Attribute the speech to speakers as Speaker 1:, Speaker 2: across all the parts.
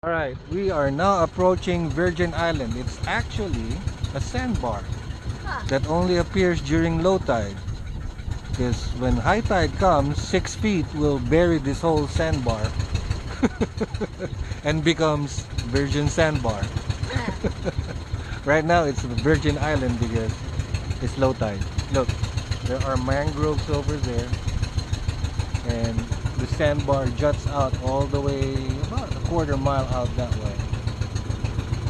Speaker 1: Alright, we are now approaching Virgin Island. It's actually a sandbar that only appears during low tide. Because when high tide comes, 6 feet will bury this whole sandbar and becomes Virgin Sandbar. Right now it's the Virgin Island because it's low tide. Look, there are mangroves over there and the sandbar juts out all the way about a quarter mile out that way.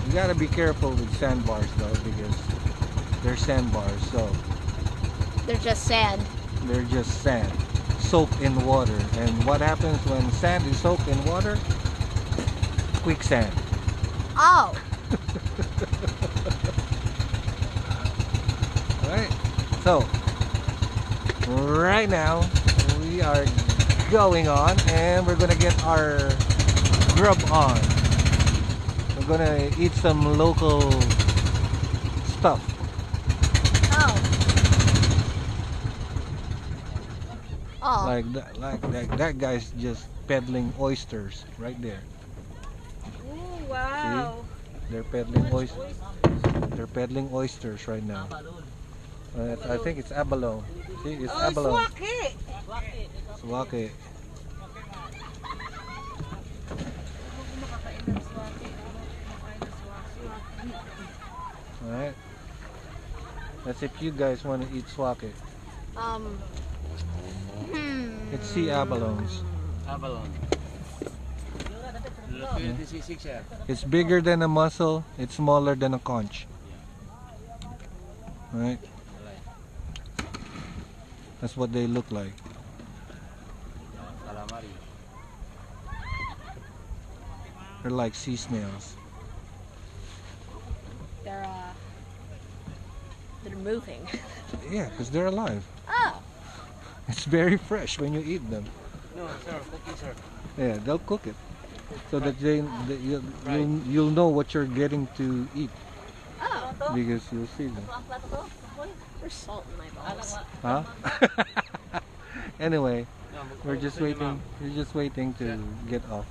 Speaker 1: You gotta be careful with sandbars though because they're sandbars, so
Speaker 2: They're just sand.
Speaker 1: they're just sand soaked in water. And what happens when sand is soaked in water? Quicksand.
Speaker 2: Oh,
Speaker 1: Alright, so right now we are going on and we're gonna get our grub on. We're gonna eat some local stuff.
Speaker 2: oh, oh.
Speaker 1: Like that guy's just peddling oysters right there.
Speaker 3: Oh, wow.
Speaker 1: They're peddling oysters. They're peddling oysters right now. I think it's abalone. See, it's
Speaker 3: Oh,
Speaker 1: abalone.
Speaker 3: swaki.
Speaker 1: Swake. Alright. That's if you guys want to eat swake.
Speaker 2: Um.
Speaker 1: It's sea abalones.
Speaker 4: Abalone.
Speaker 1: It's bigger than a mussel. It's smaller than a conch. Right? That's what they look like.
Speaker 4: Calamari.
Speaker 1: They're like sea snails.
Speaker 2: They're moving.
Speaker 1: Yeah, because they're alive.
Speaker 2: Oh.
Speaker 1: It's very fresh when you eat them.
Speaker 4: No, sir. Cookie, sir.
Speaker 1: Yeah, they'll cook it so that you'll know what you're getting to eat
Speaker 2: Oh.
Speaker 1: because you'll see them.
Speaker 2: There's salt in my balls.
Speaker 1: Huh? Anyway, we're just waiting. We're just waiting to get off.